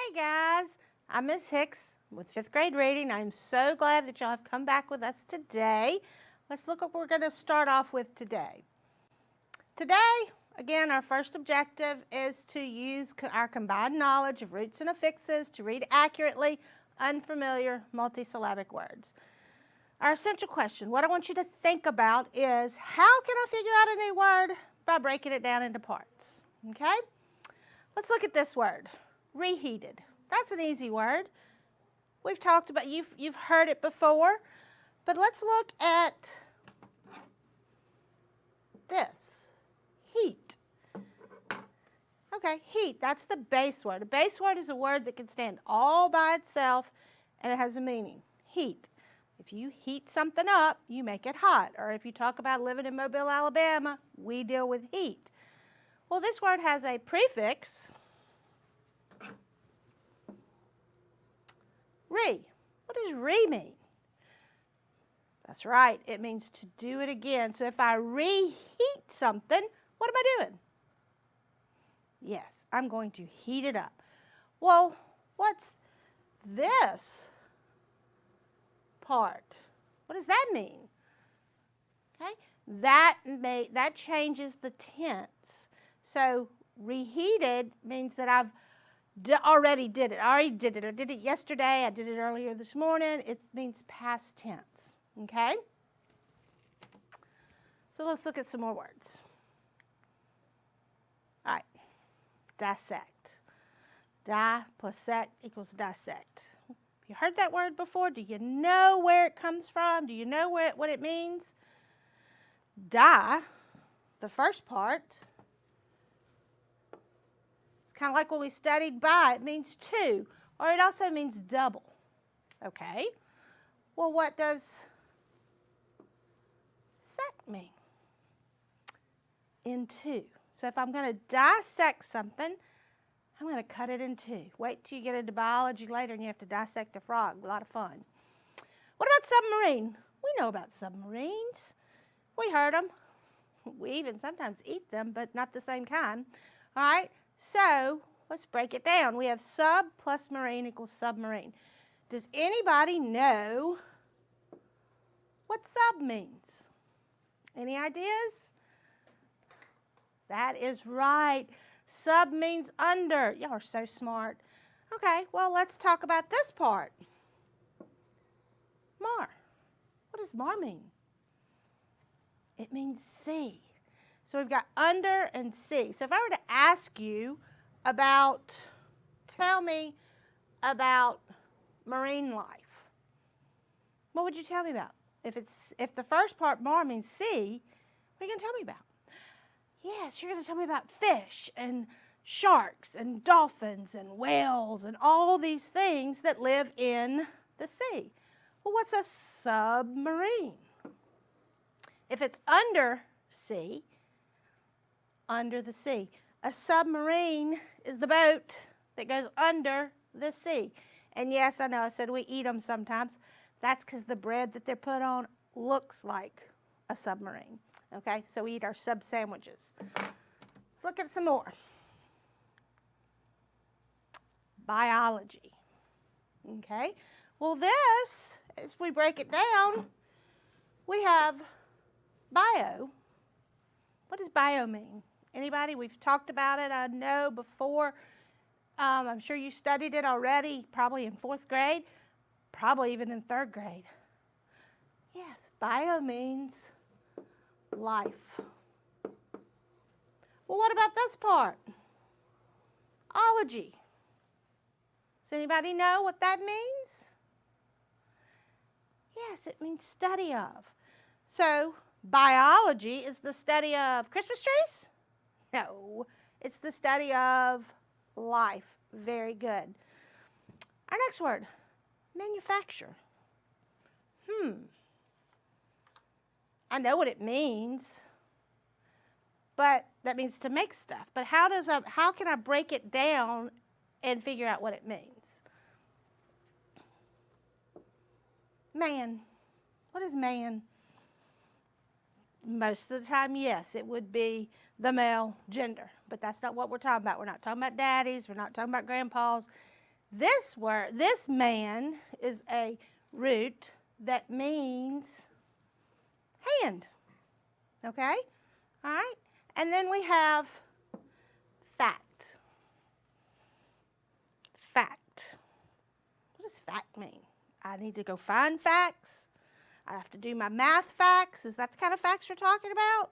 Hey guys, I'm Ms. Hicks with 5th grade reading. I'm so glad that y'all have come back with us today. Let's look at what we're going to start off with today. Today, again, our first objective is to use our combined knowledge of roots and affixes to read accurately unfamiliar multisyllabic words. Our essential question, what I want you to think about is, how can I figure out a new word? By breaking it down into parts. Okay? Let's look at this word. Reheated. That's an easy word. We've talked about, you've heard it before, but let's look at this. Heat. Okay, heat, that's the base word. A base word is a word that can stand all by itself and it has a meaning. Heat. If you heat something up, you make it hot. Or if you talk about living in Mobile, Alabama, we deal with heat. Well, this word has a prefix. Re. What does re mean? That's right, it means to do it again. So if I reheat something, what am I doing? Yes, I'm going to heat it up. Well, what's this part? What does that mean? Okay, that changes the tense. So reheated means that I've already did it. I already did it. I did it yesterday. I did it earlier this morning. It means past tense. Okay? So let's look at some more words. All right. Dissect. Di plus sect equals dissect. Have you heard that word before? Do you know where it comes from? Do you know what it means? Di, the first part, kind of like when we studied by, it means two, or it also means double. Okay, well, what does sect mean? In two. So if I'm going to dissect something, I'm going to cut it in two. Wait till you get into biology later and you have to dissect a frog. A lot of fun. What about submarine? We know about submarines. We heard them. We even sometimes eat them, but not the same kind. All right. So let's break it down. We have sub plus marine equals submarine. Does anybody know what sub means? Any ideas? That is right. Sub means under. Y'all are so smart. Okay, well, let's talk about this part. Mar. What does mar mean? It means sea. So we've got under and sea. So if I were to ask you about, tell me about marine life, what would you tell me about? If the first part mar means sea, what are you going to tell me about? Yes, you're going to tell me about fish and sharks and dolphins and whales and all these things that live in the sea. Well, what's a submarine? If it's under sea, under the sea. A submarine is the boat that goes under the sea. And yes, I know I said we eat them sometimes. That's because the bread that they're put on looks like a submarine. Okay, so we eat our sub sandwiches. Let's look at some more. Biology. Okay, well this, if we break it down, we have bio. What does bio mean? Anybody? We've talked about it, I know, before. I'm sure you studied it already, probably in 4th grade, probably even in 3rd grade. Yes, bio means life. Well, what about this part? Ology. Does anybody know what that means? Yes, it means study of. So, biology is the study of Christmas trees? No, it's the study of life. Very good. Our next word, manufacture. I know what it means, but that means to make stuff. But how can I break it down and figure out what it means? Man. What is man? Most of the time, yes, it would be the male gender. But that's not what we're talking about. We're not talking about daddies. We're not talking about grandpas. This word, this man, is a root that means hand. Okay? All right? And then we have fact. Fact. What does fact mean? I need to go find facts. I have to do my math facts. Is that the kind of facts you're talking about?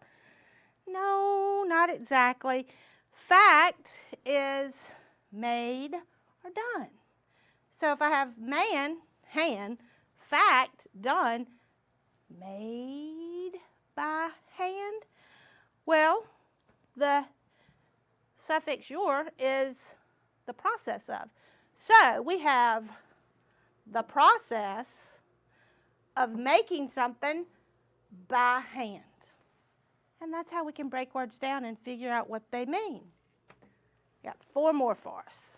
No, not exactly. Fact is made or done. So if I have man, hand, fact, done, made by hand, well, the suffix your is the process of. So we have the process of making something by hand. And that's how we can break words down and figure out what they mean. Got 4 more for us.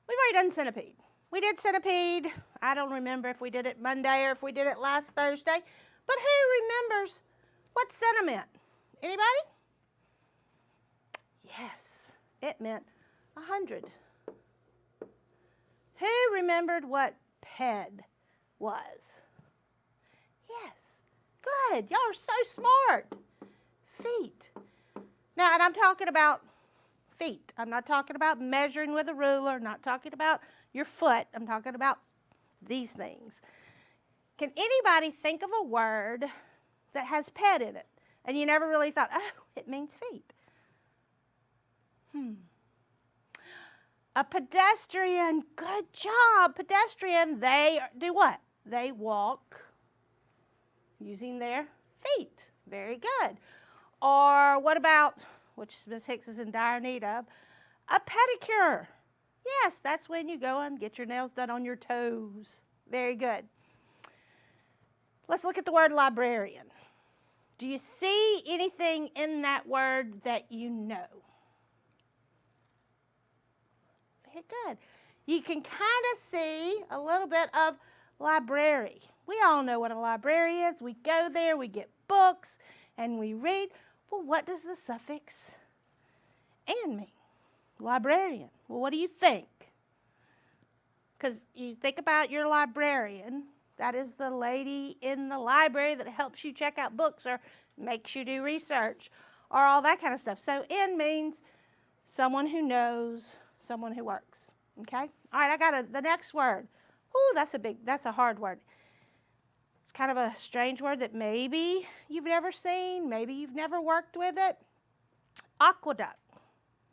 We've already done centipede. We did centipede. I don't remember if we did it Monday or if we did it last Thursday. But who remembers what centi meant? Anybody? Yes, it meant 100. Who remembered what ped was? Yes. Good. Y'all are so smart. Feet. Now, and I'm talking about feet. I'm not talking about measuring with a ruler. I'm not talking about your foot. I'm talking about these things. Can anybody think of a word that has ped in it and you never really thought, oh, it means feet? A pedestrian. Good job. Pedestrian, they do what? They walk using their feet. Very good. Or what about, which Ms. Hicks is in dire need of, a pedicure. Yes, that's when you go and get your nails done on your toes. Very good. Let's look at the word librarian. Do you see anything in that word that you know? Very good. You can kind of see a little bit of library. We all know what a library is. We go there, we get books, and we read. Well, what does the suffix "and" mean? Librarian. Well, what do you think? Because you think about your librarian. That is the lady in the library that helps you check out books or makes you do research or all that kind of stuff. So "and" means someone who knows, someone who works. Okay? All right, I got the next word. Ooh, that's a hard word. It's kind of a strange word that maybe you've never seen, maybe you've never worked with it. Aqueduct.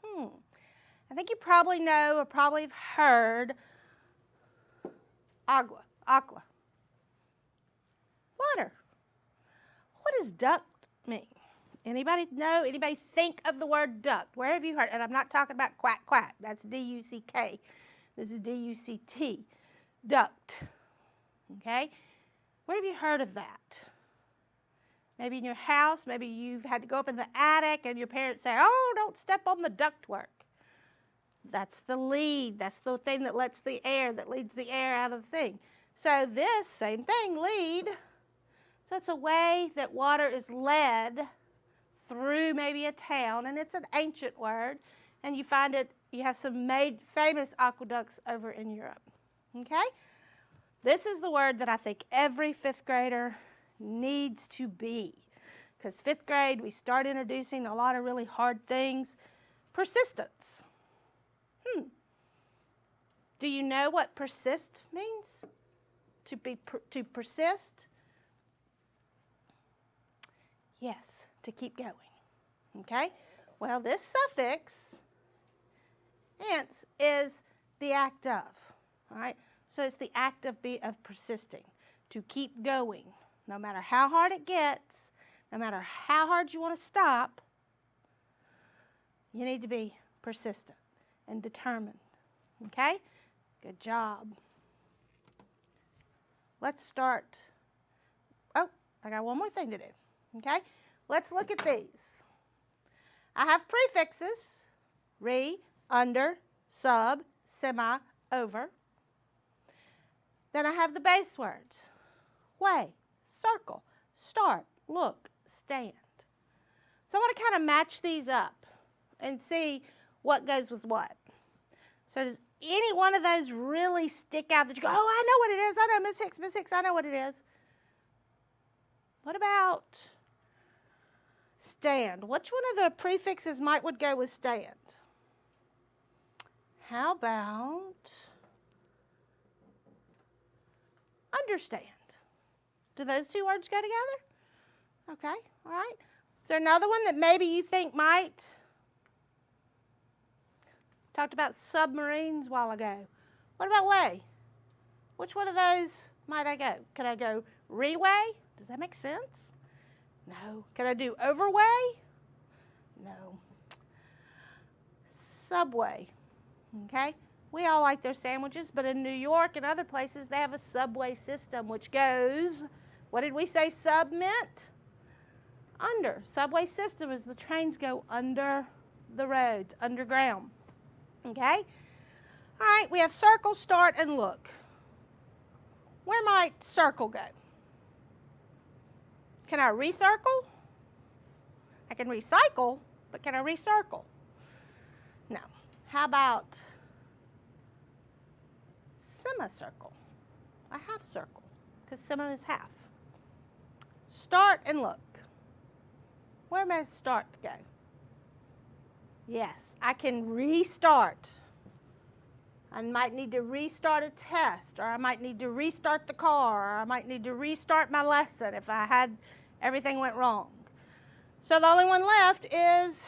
I think you probably know or probably have heard aqua. Water. What does duct mean? Anybody know? Anybody think of the word duct? Where have you heard? And I'm not talking about quack, quack. That's D-U-C-K. This is D-U-C-T. Duct. Okay? Where have you heard of that? Maybe in your house. Maybe you've had to go up in the attic and your parents say, oh, don't step on the ductwork. That's the lead. That's the thing that leads the air out of the thing. So this, same thing, lead. So it's a way that water is led through maybe a town, and it's an ancient word, and you find it, you have some famous aqueducts over in Europe. Okay? This is the word that I think every 5th grader needs to be. Because 5th grade, we start introducing a lot of really hard things. Persistence. Do you know what persist means? To persist? Yes, to keep going. Okay? Well, this suffix, ance, is the act of. All right? So it's the act of persisting, to keep going. No matter how hard it gets, no matter how hard you want to stop, you need to be persistent and determined. Okay? Good job. Let's start. Oh, I got one more thing to do. Okay? Let's look at these. I have prefixes, re, under, sub, semi, over. Then I have the base words, way, circle, start, look, stand. So I want to kind of match these up and see what goes with what. So does any one of those really stick out that you go, oh, I know what it is. I know, Miss Hicks, I know what it is. What about stand? Which one of the prefixes would go with stand? How about understand? Do those two words go together? Okay, all right. Is there another one that maybe you think might? Talked about submarines a while ago. What about way? Which one of those might I go? Can I go reway? Does that make sense? No. Can I do overway? No. Subway. Okay? We all like their sandwiches, but in New York and other places, they have a subway system which goes, what did we say sub meant? Under. Subway system is the trains go under the roads, underground. Okay? All right, we have circle, start, and look. Where might circle go? Can I recircle? I can recycle, but can I recircle? No. How about semicircle? A half circle, because semi is half. Start and look. Where may start go? Yes, I can restart. I might need to restart a test, or I might need to restart the car, or I might need to restart my lesson if everything went wrong. So the only one left is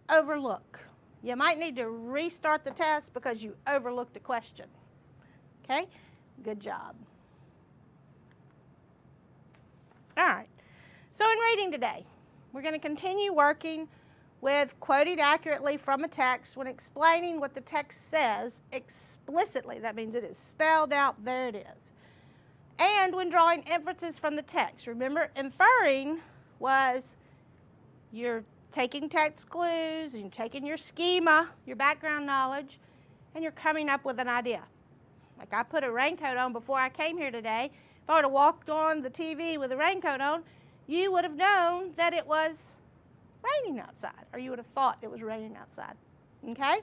overlook. You might need to restart the test because you overlooked a question. Okay? Good job. All right. So in reading today, we're going to continue working with quoting accurately from a text when explaining what the text says explicitly. That means it is spelled out, there it is. And when drawing inferences from the text. Remember, inferring was you're taking text clues, and you're taking your schema, your background knowledge, and you're coming up with an idea. Like I put a raincoat on before I came here today. If I would have walked on the TV with a raincoat on, you would have known that it was raining outside, or you would have thought it was raining outside. Okay?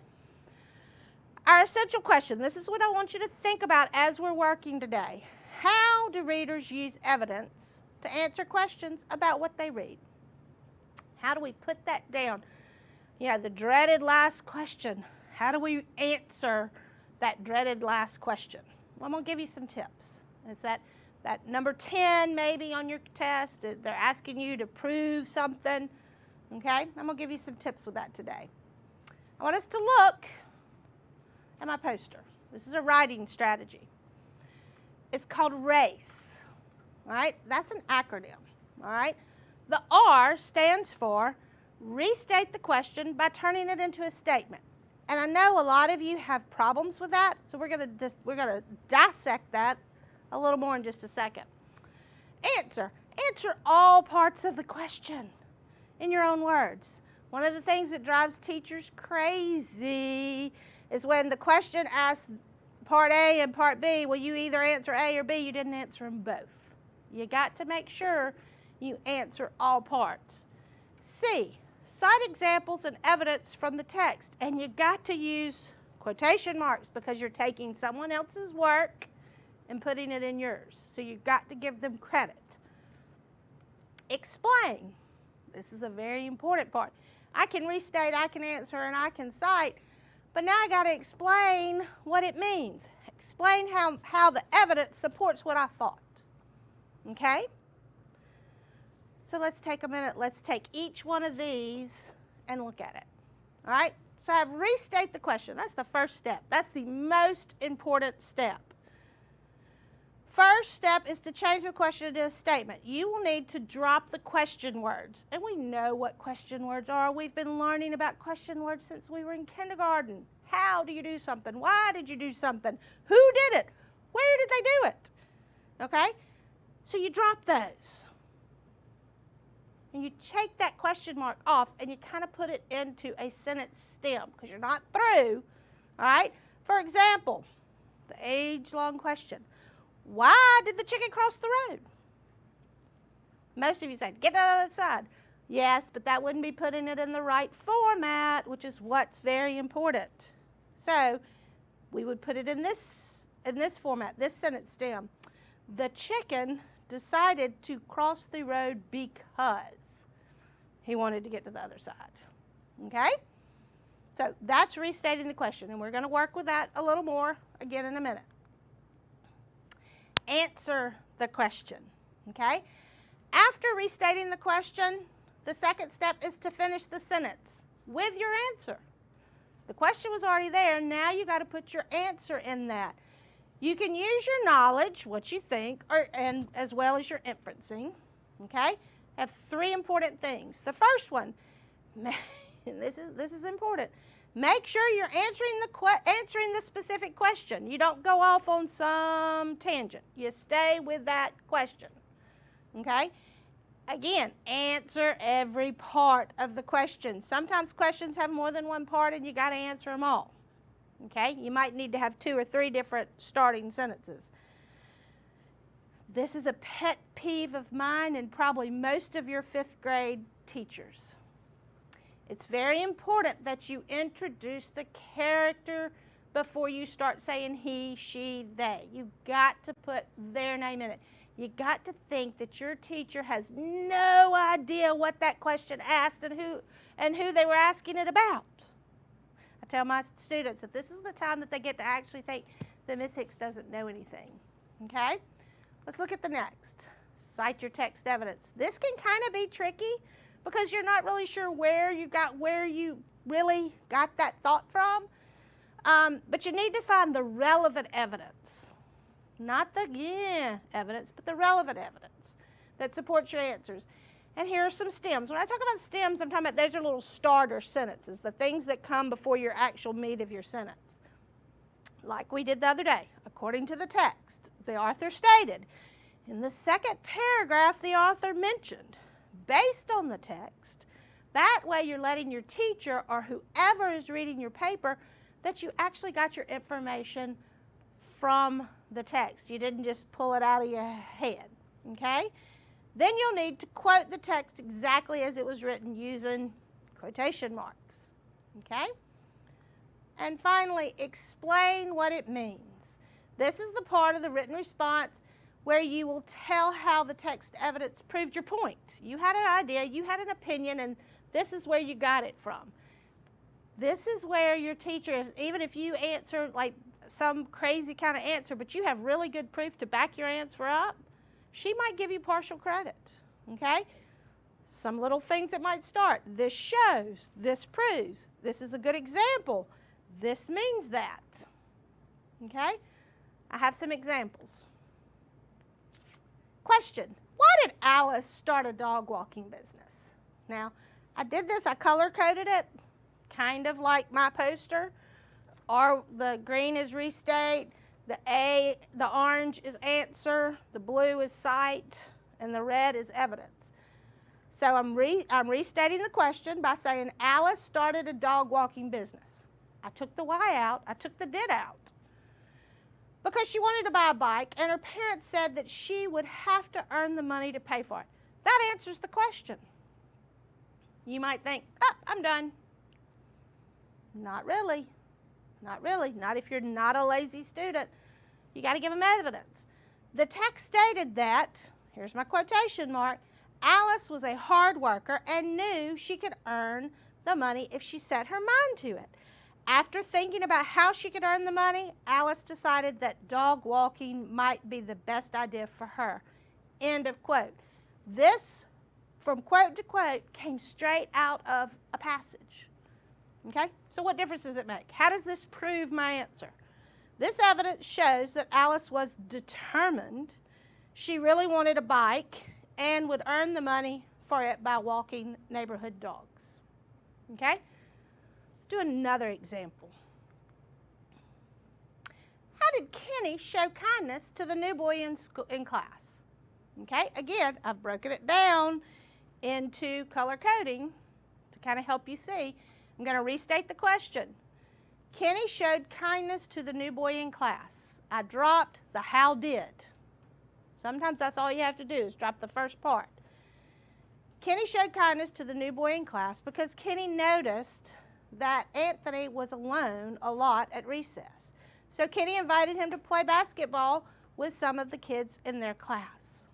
Our essential question, this is what I want you to think about as we're working today. How do readers use evidence to answer questions about what they read? How do we put that down? You know, the dreaded last question. How do we answer that dreaded last question? Well, I'm going to give you some tips. It's that number 10 maybe on your test. They're asking you to prove something. Okay? I'm going to give you some tips with that today. I want us to look at my poster. This is a writing strategy. It's called RACE. All right? That's an acronym. All right? The R stands for restate the question by turning it into a statement. And I know a lot of you have problems with that, so we're going to dissect that a little more in just a second. Answer. Answer all parts of the question in your own words. One of the things that drives teachers crazy is when the question asks part A and part B, well, you either answer A or B, you didn't answer them both. You got to make sure you answer all parts. C, cite examples and evidence from the text, and you got to use quotation marks because you're taking someone else's work and putting it in yours. So you've got to give them credit. Explain. This is a very important part. I can restate, I can answer, and I can cite, but now I got to explain what it means. Explain how the evidence supports what I thought. Okay? So let's take a minute. Let's take each one of these and look at it. All right? So I have restate the question. That's the first step. That's the most important step. First step is to change the question into a statement. You will need to drop the question words. And we know what question words are. We've been learning about question words since we were in kindergarten. How do you do something? Why did you do something? Who did it? Where did they do it? Okay? So you drop those. And you take that question mark off and you kind of put it into a sentence stem because you're not through. All right? For example, the age-long question. Why did the chicken cross the road? Most of you say, get to the other side. Yes, but that wouldn't be putting it in the right format, which is what's very important. So we would put it in this format, this sentence stem. The chicken decided to cross the road because he wanted to get to the other side. Okay? So that's restating the question, and we're going to work with that a little more again in a minute. Answer the question. Okay? After restating the question, the second step is to finish the sentence with your answer. The question was already there. Now you got to put your answer in that. You can use your knowledge, what you think, and as well as your inferencing. Okay? Have three important things. The first one, and this is important. Make sure you're answering the specific question. You don't go off on some tangent. You stay with that question. Okay? Again, answer every part of the question. Sometimes questions have more than one part and you got to answer them all. Okay? You might need to have 2 or 3 different starting sentences. This is a pet peeve of mine and probably most of your 5th grade teachers. It's very important that you introduce the character before you start saying he, she, they. You've got to put their name in it. You got to think that your teacher has no idea what that question asked and who they were asking it about. I tell my students that this is the time that they get to actually think that Miss Hicks doesn't know anything. Okay? Let's look at the next. Cite your text evidence. This can kind of be tricky because you're not really sure where you really got that thought from. But you need to find the relevant evidence. Not the evidence, but the relevant evidence that supports your answers. And here are some stems. When I talk about stems, I'm talking about those are little starter sentences, the things that come before your actual meat of your sentence. Like we did the other day, according to the text, the author stated. In the second paragraph, the author mentioned, based on the text. That way you're letting your teacher or whoever is reading your paper that you actually got your information from the text. You didn't just pull it out of your head, okay? Then you'll need to quote the text exactly as it was written using quotation marks, okay? And finally, explain what it means. This is the part of the written response where you will tell how the text evidence proved your point. You had an idea, you had an opinion, and this is where you got it from. This is where your teacher, even if you answer like some crazy kind of answer, but you have really good proof to back your answer up, she might give you partial credit, okay? Some little things that might start. This shows, this proves, this is a good example, this means that, okay? I have some examples. Question, why did Alice start a dog walking business? Now, I did this, I color coded it, kind of like my poster. The green is restate, the orange is answer, the blue is cite, and the red is evidence. So I'm restating the question by saying Alice started a dog walking business. I took the Y out, I took the did out. Because she wanted to buy a bike, and her parents said that she would have to earn the money to pay for it. That answers the question. You might think, oh, I'm done. Not really. Not really. Not if you're not a lazy student. You got to give them evidence. The text stated that, here's my quotation mark, Alice was a hard worker and knew she could earn the money if she set her mind to it. After thinking about how she could earn the money, Alice decided that dog walking might be the best idea for her. End of quote. This, from quote to quote, came straight out of a passage. Okay? So what difference does it make? How does this prove my answer? This evidence shows that Alice was determined. She really wanted a bike and would earn the money for it by walking neighborhood dogs. Okay? Do another example. How did Kenny show kindness to the new boy in class? Okay, again, I've broken it down into color coding to kind of help you see. I'm going to restate the question. Kenny showed kindness to the new boy in class. I dropped the how did. Sometimes that's all you have to do is drop the first part. Kenny showed kindness to the new boy in class because Kenny noticed that Anthony was alone a lot at recess. So Kenny invited him to play basketball with some of the kids in their class.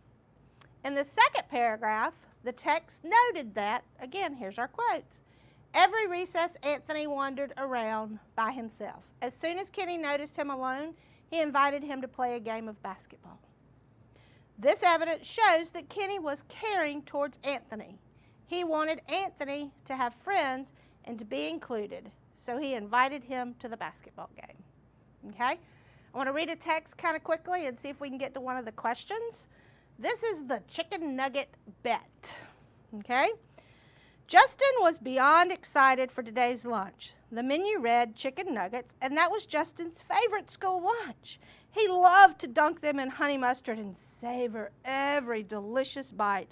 In the second paragraph, the text noted that, again, here's our quotes, every recess Anthony wandered around by himself. As soon as Kenny noticed him alone, he invited him to play a game of basketball. This evidence shows that Kenny was caring towards Anthony. He wanted Anthony to have friends and to be included, so he invited him to the basketball game. Okay? I want to read a text kind of quickly and see if we can get to one of the questions. This is the chicken nugget bet. Okay? Justin was beyond excited for today's lunch. The menu read chicken nuggets, and that was Justin's favorite school lunch. He loved to dunk them in honey mustard and savor every delicious bite.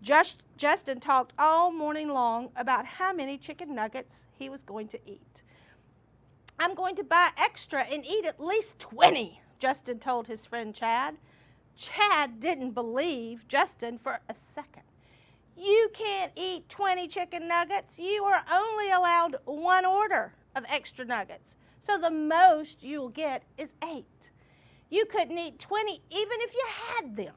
Justin talked all morning long about how many chicken nuggets he was going to eat. I'm going to buy extra and eat at least 20, Justin told his friend Chad. Chad didn't believe Justin for a second. You can't eat 20 chicken nuggets. You are only allowed one order of extra nuggets. So the most you'll get is 8. You couldn't eat 20 even if you had them.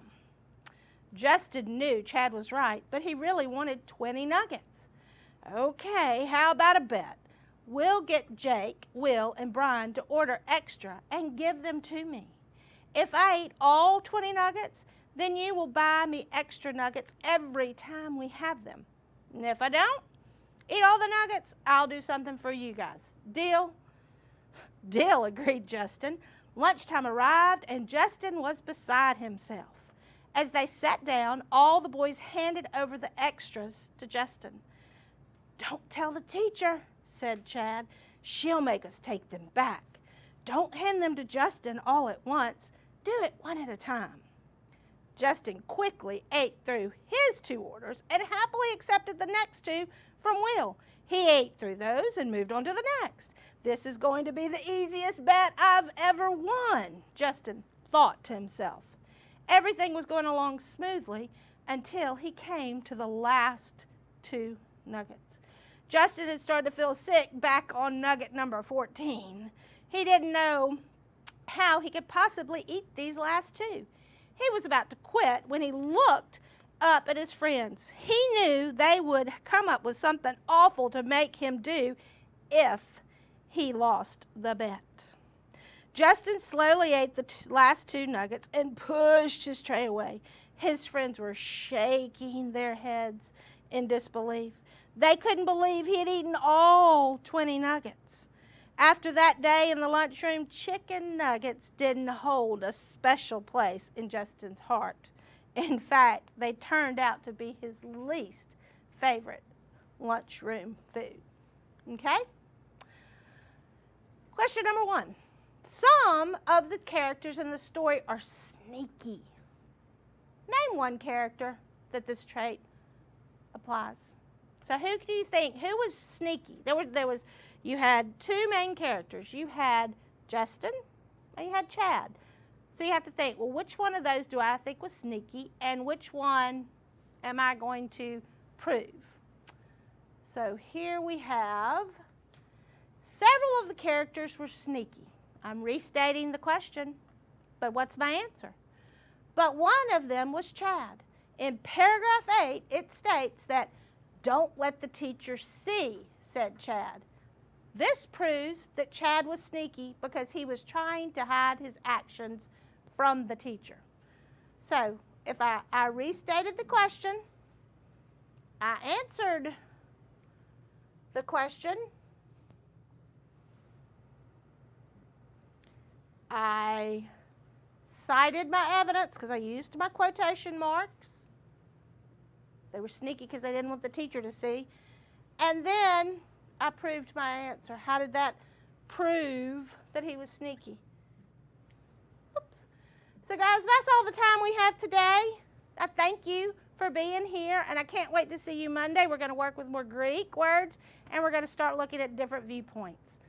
Justin knew Chad was right, but he really wanted 20 nuggets. Okay, how about a bet? We'll get Jake, Will, and Brian to order extra and give them to me. If I eat all 20 nuggets, then you will buy me extra nuggets every time we have them. And if I don't eat all the nuggets, I'll do something for you guys. Deal? Deal, agreed Justin. Lunchtime arrived, and Justin was beside himself. As they sat down, all the boys handed over the extras to Justin. Don't tell the teacher, said Chad. She'll make us take them back. Don't hand them to Justin all at once. Do it one at a time. Justin quickly ate through his 2 orders and happily accepted the next 2 from Will. He ate through those and moved on to the next. This is going to be the easiest bet I've ever won, Justin thought to himself. Everything was going along smoothly until he came to the last 2 nuggets. Justin had started to feel sick back on nugget number 14. He didn't know how he could possibly eat these last 2. He was about to quit when he looked up at his friends. He knew they would come up with something awful to make him do if he lost the bet. Justin slowly ate the last 2 nuggets and pushed his tray away. His friends were shaking their heads in disbelief. They couldn't believe he had eaten all 20 nuggets. After that day in the lunchroom, chicken nuggets didn't hold a special place in Justin's heart. In fact, they turned out to be his least favorite lunchroom food. Okay? Question number 1. Some of the characters in the story are sneaky. Name one character that this trait applies. So who do you think, who was sneaky? You had 2 main characters. You had Justin and you had Chad. So you have to think, well, which one of those do I think was sneaky and which one am I going to prove? So here we have several of the characters were sneaky. I'm restating the question, but what's my answer? But one of them was Chad. In paragraph 8, it states that don't let the teacher see, said Chad. This proves that Chad was sneaky because he was trying to hide his actions from the teacher. So if I restated the question, I answered the question, I cited my evidence because I used my quotation marks. They were sneaky because they didn't want the teacher to see. And then I proved my answer. How did that prove that he was sneaky? Oops. So guys, that's all the time we have today. I thank you for being here, and I can't wait to see you Monday. We're going to work with more Greek words, and we're going to start looking at different viewpoints.